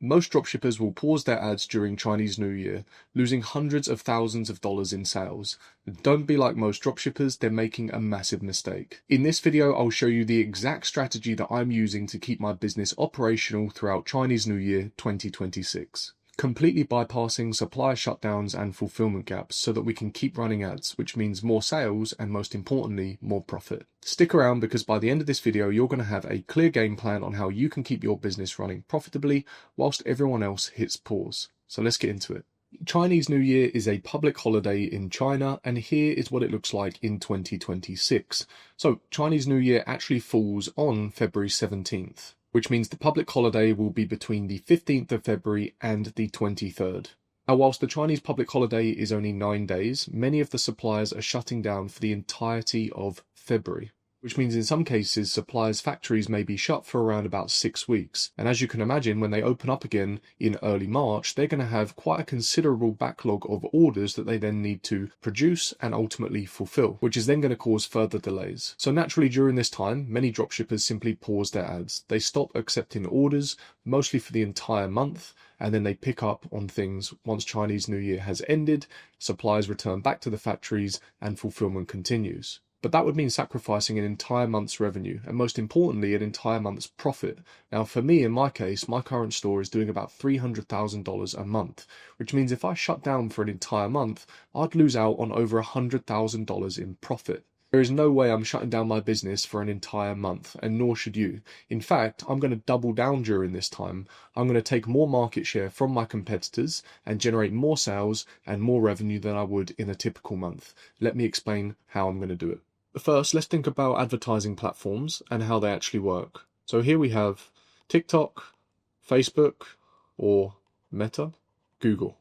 Most dropshippers will pause their ads during Chinese New Year, losing hundreds of thousands of dollars in sales. Don't be like most dropshippers, they're making a massive mistake. In this video, I'll show you the exact strategy that I'm using to keep my business operational throughout Chinese New Year 2026. Completely bypassing supplier shutdowns and fulfillment gaps so that we can keep running ads, which means more sales and most importantly, more profit. Stick around because by the end of this video, you're going to have a clear game plan on how you can keep your business running profitably whilst everyone else hits pause. So let's get into it. Chinese New Year is a public holiday in China, and here is what it looks like in 2026. So Chinese New Year actually falls on February 17th. Which means the public holiday will be between the 15th of February and the 23rd. Now, whilst the Chinese public holiday is only 9 days, many of the suppliers are shutting down for the entirety of February, which means in some cases, suppliers' factories may be shut for around about 6 weeks. And as you can imagine, when they open up again in early March, they're going to have quite a considerable backlog of orders that they then need to produce and ultimately fulfill, which is then going to cause further delays. So naturally, during this time, many dropshippers simply pause their ads. They stop accepting orders, mostly for the entire month, and then they pick up on things once Chinese New Year has ended, supplies return back to the factories, and fulfillment continues. But that would mean sacrificing an entire month's revenue, and most importantly, an entire month's profit. Now, for me, in my case, my current store is doing about $300,000 a month, which means if I shut down for an entire month, I'd lose out on over $100,000 in profit. There is no way I'm shutting down my business for an entire month, and nor should you. In fact, I'm going to double down during this time. I'm going to take more market share from my competitors and generate more sales and more revenue than I would in a typical month. Let me explain how I'm going to do it. First, let's think about advertising platforms and how they actually work. So here we have TikTok, Facebook, or Meta, Google.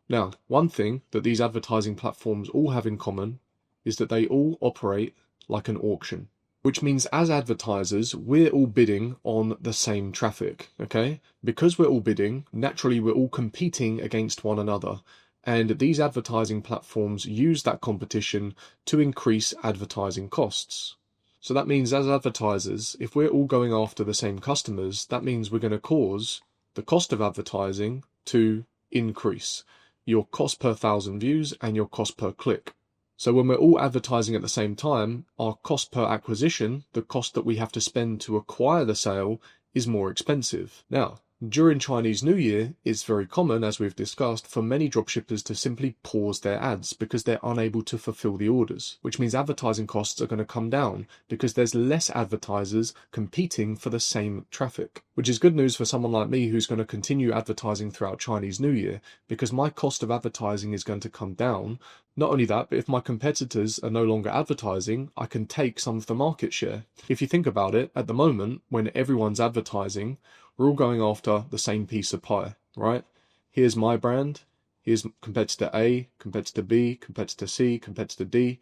Now, one thing that these advertising platforms all have in common is that they all operate like an auction, which means as advertisers, we're all bidding on the same traffic, okay? Because we're all bidding, naturally we're all competing against one another. And these advertising platforms use that competition to increase advertising costs. So that means as advertisers, if we're all going after the same customers, that means we're going to cause the cost of advertising to increase. Your cost per 1,000 views and your cost per click. So when we're all advertising at the same time, our cost per acquisition, the cost that we have to spend to acquire the sale, is more expensive. Now, during Chinese New Year, it's very common, as we've discussed, for many dropshippers to simply pause their ads because they're unable to fulfill the orders, which means advertising costs are going to come down because there's less advertisers competing for the same traffic, which is good news for someone like me who's going to continue advertising throughout Chinese New Year because my cost of advertising is going to come down. Not only that, but if my competitors are no longer advertising, I can take some of the market share. If you think about it, at the moment, when everyone's advertising, we're all going after the same piece of pie, right? Here's my brand, here's competitor A, competitor B, competitor C, competitor D.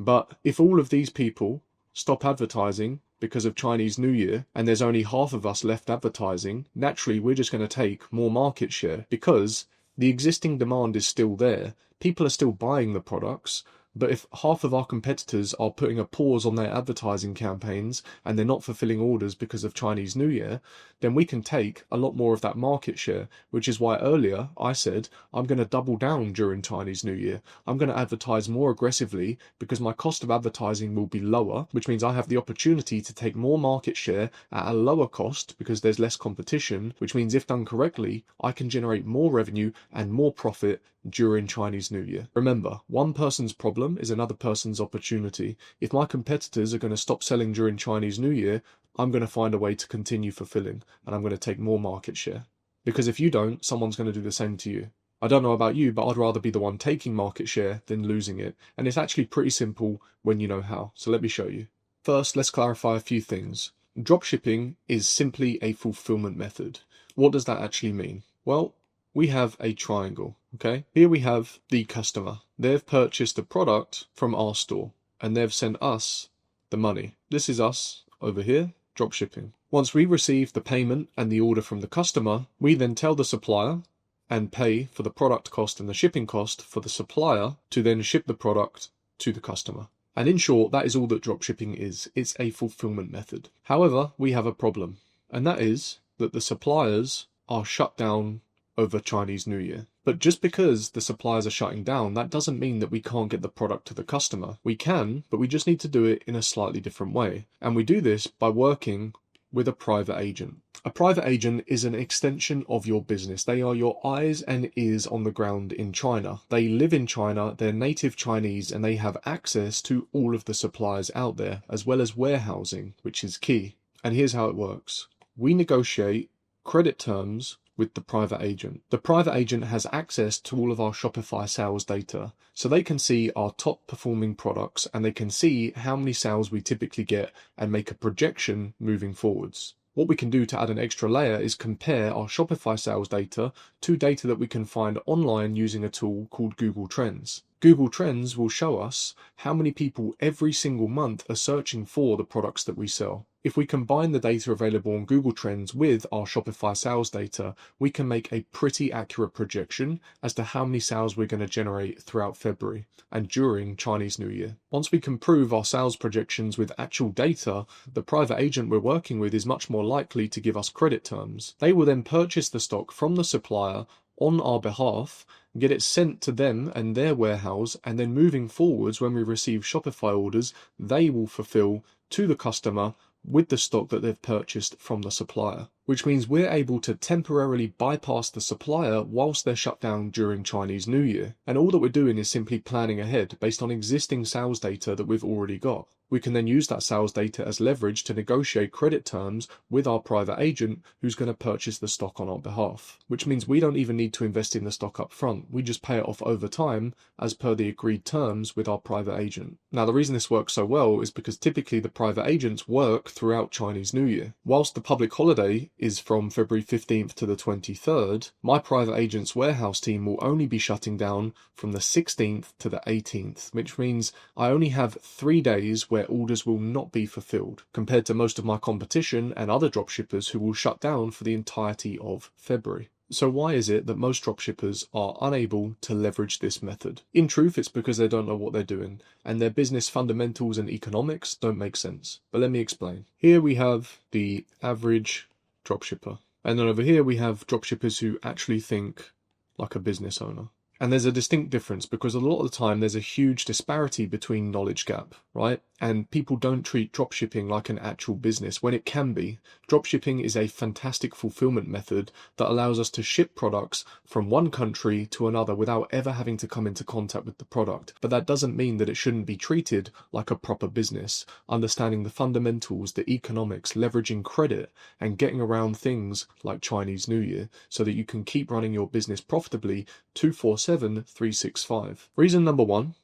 But if all of these people stop advertising because of Chinese New Year, and there's only half of us left advertising, naturally we're just going to take more market share because the existing demand is still there. People are still buying the products. But if half of our competitors are putting a pause on their advertising campaigns and they're not fulfilling orders because of Chinese New Year, then we can take a lot more of that market share, which is why earlier I said I'm going to double down during Chinese New Year. I'm going to advertise more aggressively because my cost of advertising will be lower, which means I have the opportunity to take more market share at a lower cost because there's less competition, which means if done correctly, I can generate more revenue and more profit during Chinese New Year. Remember, one person's problem is another person's opportunity. If my competitors are going to stop selling during Chinese New Year, I'm going to find a way to continue fulfilling, and I'm going to take more market share. Because if you don't, someone's going to do the same to you. I don't know about you, but I'd rather be the one taking market share than losing it. And it's actually pretty simple when you know how. So let me show you. First, let's clarify a few things. Dropshipping is simply a fulfillment method. What does that actually mean? Well, we have a triangle, okay? Here we have the customer. They've purchased a product from our store and they've sent us the money. This is us over here, dropshipping. Once we receive the payment and the order from the customer, we then tell the supplier and pay for the product cost and the shipping cost for the supplier to then ship the product to the customer. And in short, that is all that dropshipping is. It's a fulfillment method. However, we have a problem, and that is that the suppliers are shut down over Chinese New Year. But just because the suppliers are shutting down, that doesn't mean that we can't get the product to the customer. We can, but we just need to do it in a slightly different way. And we do this by working with a private agent. A private agent is an extension of your business. They are your eyes and ears on the ground in China. They live in China, they're native Chinese, and they have access to all of the suppliers out there, as well as warehousing, which is key. And here's how it works. We negotiate credit terms with the private agent. The private agent has access to all of our Shopify sales data, so they can see our top performing products and they can see how many sales we typically get and make a projection moving forwards. What we can do to add an extra layer is compare our Shopify sales data to data that we can find online using a tool called Google Trends. Google Trends will show us how many people every single month are searching for the products that we sell. If we combine the data available on Google Trends with our Shopify sales data, we can make a pretty accurate projection as to how many sales we're going to generate throughout February and during Chinese New Year. Once we can prove our sales projections with actual data, the private agent we're working with is much more likely to give us credit terms. They will then purchase the stock from the supplier on our behalf, get it sent to them and their warehouse, and then moving forwards when we receive Shopify orders, they will fulfill to the customer with the stock that they've purchased from the supplier, which means we're able to temporarily bypass the supplier whilst they're shut down during Chinese New Year. And all that we're doing is simply planning ahead based on existing sales data that we've already got. We can then use that sales data as leverage to negotiate credit terms with our private agent who's going to purchase the stock on our behalf, which means we don't even need to invest in the stock up front. We just pay it off over time as per the agreed terms with our private agent. Now, the reason this works so well is because typically the private agents work throughout Chinese New Year. Whilst the public holiday is from February 15th to the 23rd, my private agent's warehouse team will only be shutting down from the 16th to the 18th, which means I only have 3 days where orders will not be fulfilled, compared to most of my competition and other dropshippers who will shut down for the entirety of February. So why is it that most dropshippers are unable to leverage this method? In truth, it's because they don't know what they're doing, and their business fundamentals and economics don't make sense. But let me explain. Here we have the average dropshipper, and then over here we have dropshippers who actually think like a business owner. And there's a distinct difference because a lot of the time there's a huge disparity between knowledge gap, right? And people don't treat dropshipping like an actual business when it can be. Dropshipping is a fantastic fulfillment method that allows us to ship products from one country to another without ever having to come into contact with the product. But that doesn't mean that it shouldn't be treated like a proper business, understanding the fundamentals, the economics, leveraging credit, and getting around things like Chinese New Year so that you can keep running your business profitably 24/7, 365. Reason number one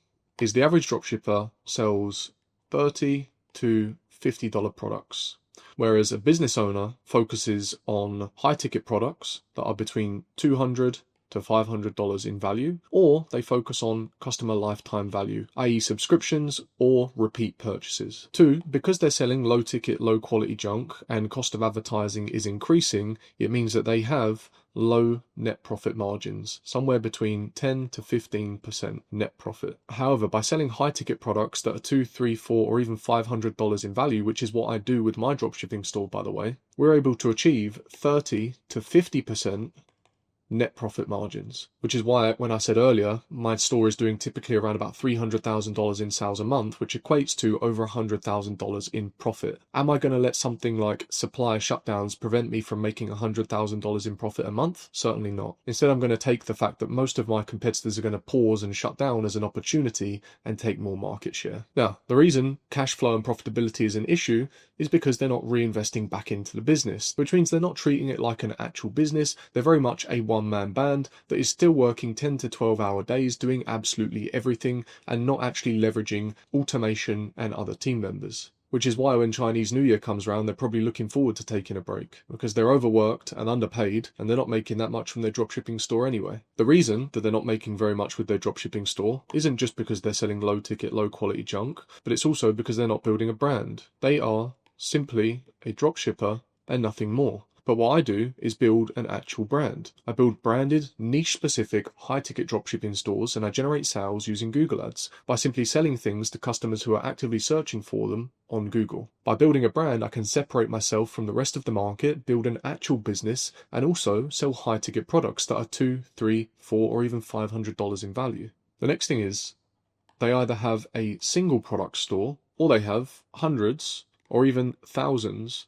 is the average dropshipper sells $30 to $50 products, whereas a business owner focuses on high ticket products that are between $200 to $500 in value, or they focus on customer lifetime value, i.e. subscriptions or repeat purchases. Two, because they're selling low ticket, low quality junk and cost of advertising is increasing, it means that they have low net profit margins, somewhere between 10 to 15% net profit. However, by selling high ticket products that are $2, $3, $4, or even $500 in value, which is what I do with my dropshipping store, by the way, we're able to achieve 30 to 50% net profit margins, which is why when I said earlier, my store is doing typically around about $300,000 in sales a month, which equates to over $100,000 in profit. Am I going to let something like supplier shutdowns prevent me from making $100,000 in profit a month? Certainly not. Instead, I'm going to take the fact that most of my competitors are going to pause and shut down as an opportunity and take more market share. Now, the reason cash flow and profitability is an issue is because they're not reinvesting back into the business, which means they're not treating it like an actual business. They're very much a one-man band that is still working 10 to 12-hour days doing absolutely everything and not actually leveraging automation and other team members. Which is why when Chinese New Year comes around, they're probably looking forward to taking a break because they're overworked and underpaid and they're not making that much from their dropshipping store anyway. The reason that they're not making very much with their dropshipping store isn't just because they're selling low ticket, low quality junk, but it's also because they're not building a brand. They are simply a dropshipper and nothing more. But what I do is build an actual brand. I build branded, niche-specific, high-ticket dropshipping stores, and I generate sales using Google Ads by simply selling things to customers who are actively searching for them on Google. By building a brand, I can separate myself from the rest of the market, build an actual business, and also sell high-ticket products that are $2, $3, $4, or even $500 in value. The next thing is, they either have a single product store, or they have hundreds, or even thousands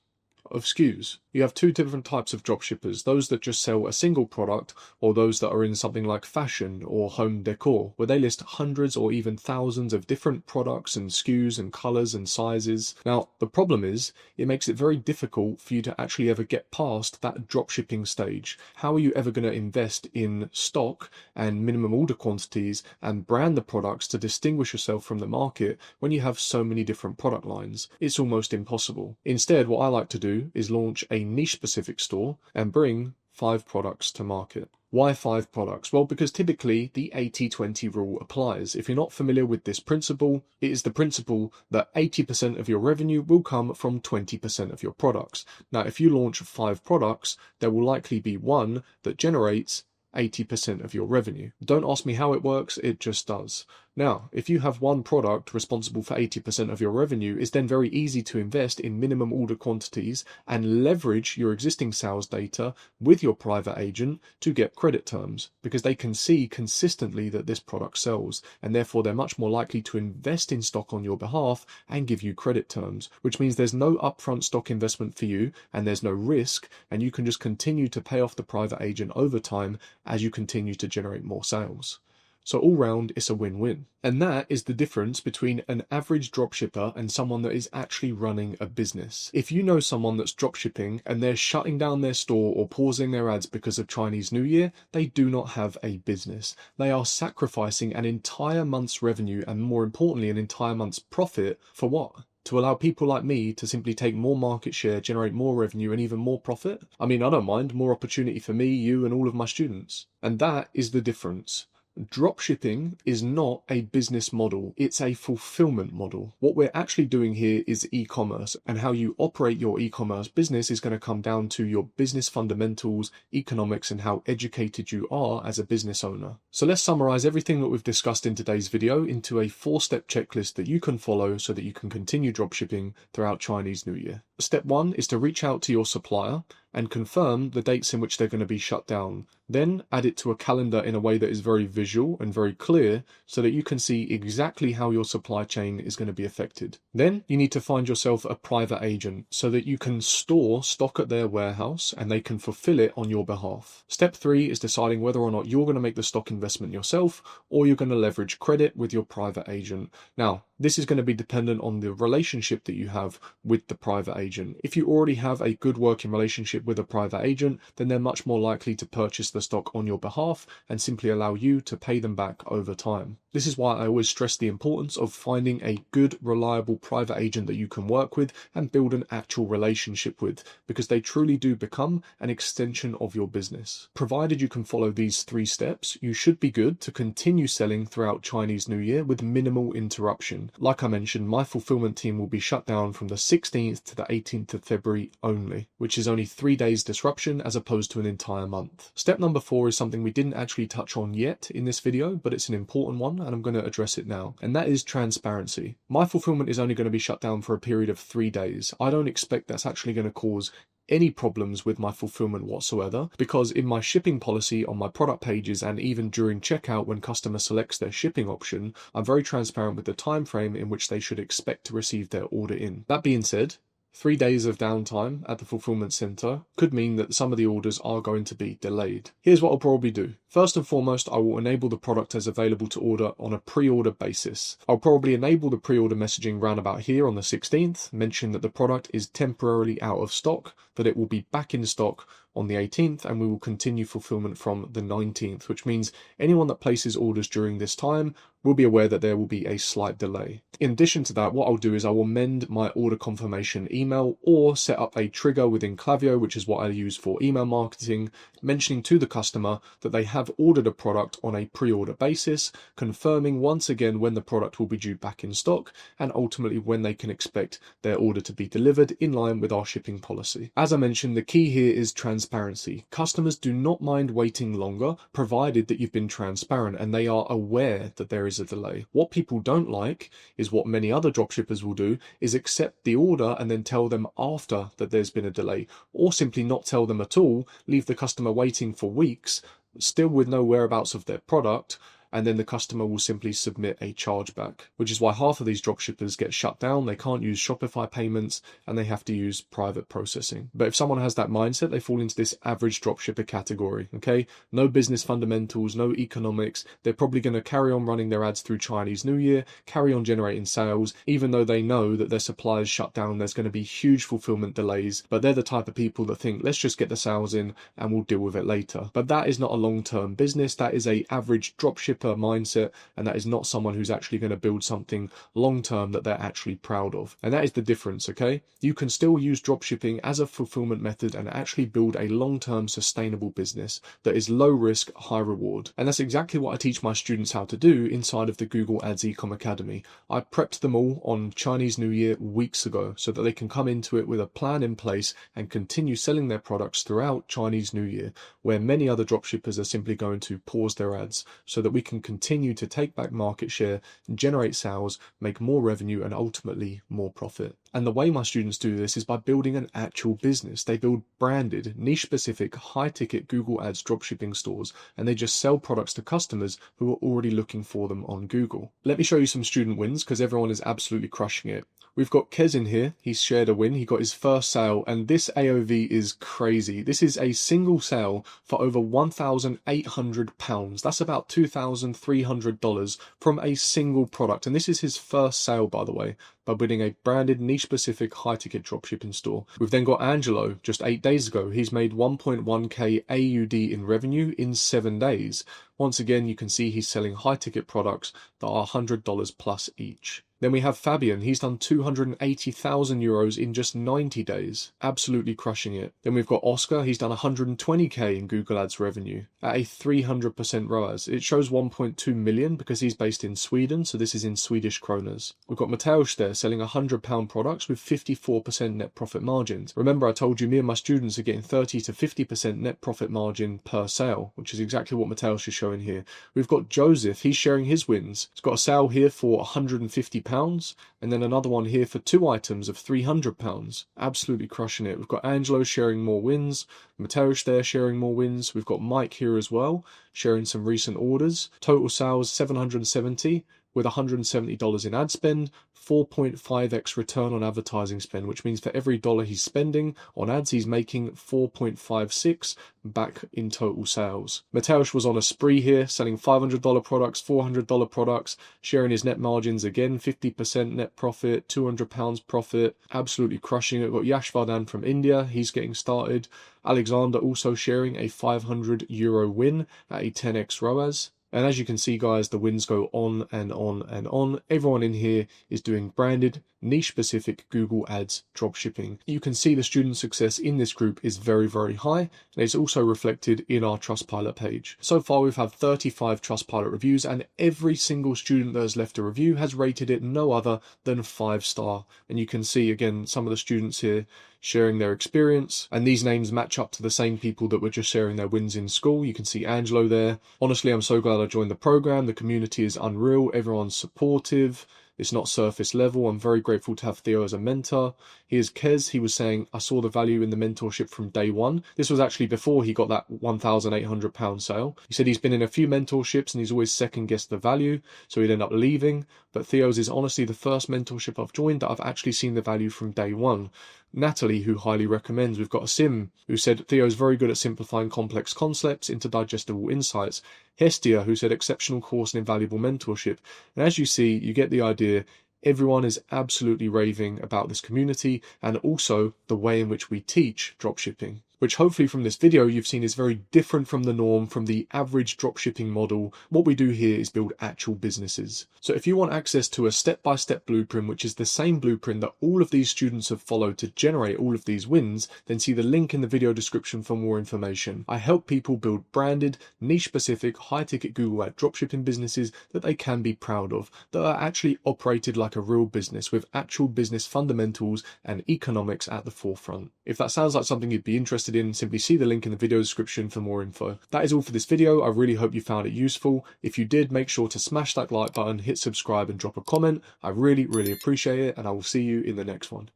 of SKUs. You have two different types of dropshippers, those that just sell a single product, or those that are in something like fashion or home decor, where they list hundreds or even thousands of different products and SKUs and colors and sizes. Now, the problem is, it makes it very difficult for you to actually ever get past that dropshipping stage. How are you ever going to invest in stock and minimum order quantities and brand the products to distinguish yourself from the market when you have so many different product lines? It's almost impossible. Instead, what I like to do is launch a niche specific store and bring 5 products to market. Why 5 products? Well, because typically the 80-20 rule applies. If you're not familiar with this principle, it is the principle that 80% of your revenue will come from 20% of your products. Now, if you launch 5 products, there will likely be one that generates 80% of your revenue. Don't ask me how it works, it just does. Now, if you have one product responsible for 80% of your revenue, it's then very easy to invest in minimum order quantities and leverage your existing sales data with your private agent to get credit terms, because they can see consistently that this product sells, and therefore they're much more likely to invest in stock on your behalf and give you credit terms, which means there's no upfront stock investment for you and there's no risk, and you can just continue to pay off the private agent over time as you continue to generate more sales. So all round, it's a win-win. And that is the difference between an average dropshipper and someone that is actually running a business. If you know someone that's dropshipping and they're shutting down their store or pausing their ads because of Chinese New Year, they do not have a business. They are sacrificing an entire month's revenue and, more importantly, an entire month's profit for what? To allow people like me to simply take more market share, generate more revenue, and even more profit? I mean, I don't mind. More opportunity for me, you, and all of my students. And that is the difference. Dropshipping is not a business model, it's a fulfillment model. What we're actually doing here is e-commerce, and how you operate your e-commerce business is going to come down to your business fundamentals, economics, and how educated you are as a business owner. So let's summarize everything that we've discussed in today's video into a 4-step checklist that you can follow so that you can continue dropshipping throughout Chinese New Year. Step 1 is to reach out to your supplier and confirm the dates in which they're going to be shut down. Then add it to a calendar in a way that is very visual and very clear so that you can see exactly how your supply chain is going to be affected. Then you need to find yourself a private agent so that you can store stock at their warehouse and they can fulfill it on your behalf. Step 3 is deciding whether or not you're going to make the stock investment yourself or you're going to leverage credit with your private agent. Now, this is going to be dependent on the relationship that you have with the private agent. If you already have a good working relationship with a private agent, then they're much more likely to purchase the stock on your behalf and simply allow you to pay them back over time. This is why I always stress the importance of finding a good, reliable private agent that you can work with and build an actual relationship with, because they truly do become an extension of your business. Provided you can follow these 3 steps, you should be good to continue selling throughout Chinese New Year with minimal interruption. Like I mentioned, my fulfillment team will be shut down from the 16th to the 18th of February only, which is only 3 days disruption as opposed to an entire month. Step number 4 is something we didn't actually touch on yet in this video, but it's an important one and I'm going to address it now, and that is transparency. My fulfillment is only going to be shut down for a period of 3 days. I don't expect that's actually going to cause any problems with my fulfillment whatsoever, because in my shipping policy on my product pages and even during checkout when customer selects their shipping option, I'm very transparent with the time frame in which they should expect to receive their order in. That being said, 3 days of downtime at the fulfillment center could mean that some of the orders are going to be delayed. Here's what I'll probably do. First and foremost, I will enable the product as available to order on a pre-order basis. I'll probably enable the pre-order messaging round about here on the 16th, mention that the product is temporarily out of stock, that it will be back in stock on the 18th, and we will continue fulfillment from the 19th, which means anyone that places orders during this time will be aware that there will be a slight delay. In addition to that, what I'll do is I will mend my order confirmation email or set up a trigger within Klaviyo, which is what I use for email marketing, mentioning to the customer that they have have ordered a product on a pre-order basis, confirming once again when the product will be due back in stock and ultimately when they can expect their order to be delivered in line with our shipping policy. As I mentioned, the key here is transparency. Customers do not mind waiting longer, provided that you've been transparent and they are aware that there is a delay. What people don't like is what many other dropshippers will do, is accept the order and then tell them after that there's been a delay, or simply not tell them at all, leave the customer waiting for weeks, still with no whereabouts of their product, and then the customer will simply submit a chargeback, which is why half of these dropshippers get shut down. They can't use Shopify payments and they have to use private processing. But if someone has that mindset, they fall into this average dropshipper category, okay? No business fundamentals, no economics. They're probably going to carry on running their ads through Chinese New Year, carry on generating sales, even though they know that their suppliers shut down, there's going to be huge fulfillment delays. But they're the type of people that think, let's just get the sales in and we'll deal with it later. But that is not a long-term business. That is a average dropshipper mindset, and that is not someone who's actually going to build something long term that they're actually proud of. And that is the difference, okay? You can still use dropshipping as a fulfillment method and actually build a long-term sustainable business that is low risk, high reward. And that's exactly what I teach my students how to do inside of the Google Ads Ecom Academy. I prepped them all on Chinese New Year weeks ago so that they can come into it with a plan in place and continue selling their products throughout Chinese New Year, where many other dropshippers are simply going to pause their ads, so that we can continue to take back market share, generate sales, make more revenue, and ultimately more profit. And the way my students do this is by building an actual business. They build branded, niche-specific, high-ticket Google Ads dropshipping stores, and they just sell products to customers who are already looking for them on Google. Let me show you some student wins because everyone is absolutely crushing it. We've got Kez in here. He's shared a win. He got his first sale, and this AOV is crazy. This is a single sale for over £1,800. That's about $2,300 from a single product. And this is his first sale, by the way, by building a branded, niche-specific, high-ticket dropshipping store. We've then got Angelo, just 8 days ago. He's made 1.1k AUD in revenue in 7 days. Once again, you can see he's selling high-ticket products that are $100 plus each. Then we have Fabian. He's done 280,000 euros in just 90 days. Absolutely crushing it. Then we've got Oscar. He's done 120k in Google Ads revenue at a 300% ROAS. It shows 1.2 million because he's based in Sweden, so this is in Swedish kronas. We've got Mateusz there selling £100 products with 54% net profit margins. Remember, I told you me and my students are getting 30 to 50% net profit margin per sale, which is exactly what Mateusz is showing here. We've got Joseph. He's sharing his wins. He's got a sale here for £150 and then another one here for 2 items of £300. Absolutely crushing it. We've got Angelo sharing more wins, Mateusz there sharing more wins. We've got Mike here as well, sharing some recent orders. Total sales 770 with $170 in ad spend, 4.5x return on advertising spend, which means for every dollar he's spending on ads, he's making 4.56 back in total sales. Mateusz was on a spree here, selling $500 products, $400 products, sharing his net margins again, 50% net profit, £200 profit, absolutely crushing it. We've got Yashvardhan from India, he's getting started. Alexander also sharing a €500 win at a 10x ROAS. And as you can see, guys, the wins go on and on and on. Everyone in here is doing branded, niche-specific Google Ads dropshipping. You can see the student success in this group is very, very high, and it's also reflected in our Trustpilot page. So far, we've had 35 Trustpilot reviews, and every single student that has left a review has rated it no other than 5-star. And you can see, again, some of the students here sharing their experience, and these names match up to the same people that were just sharing their wins in school. You can see Angelo there. Honestly, I'm so glad I joined the program. The community is unreal. Everyone's supportive. It's not surface level. I'm very grateful to have Theo as a mentor. Here's Kez. He was saying, I saw the value in the mentorship from day one. This was actually before he got that £1,800 sale. He said he's been in a few mentorships and he's always second guessed the value, so he'd end up leaving. But Theo's is honestly the first mentorship I've joined that I've actually seen the value from day one. Natalie, who highly recommends. We've got a Sim, who said Theo's very good at simplifying complex concepts into digestible insights. Hestia, who said exceptional course and invaluable mentorship. And as you see, you get the idea. Everyone is absolutely raving about this community and also the way in which we teach dropshipping. which hopefully from this video you've seen is very different from the norm, from the average dropshipping model. What we do here is build actual businesses. So if you want access to a step-by-step blueprint, which is the same blueprint that all of these students have followed to generate all of these wins, then see the link in the video description for more information. I help people build branded, niche-specific, high-ticket Google Ad dropshipping businesses that they can be proud of, that are actually operated like a real business with actual business fundamentals and economics at the forefront. If that sounds like something you'd be interested in, simply see the link in the video description for more info. That is all for this video. I really hope you found it useful. If you did, make sure to smash that like button, hit subscribe and drop a comment. I really appreciate it, and I will see you in the next one.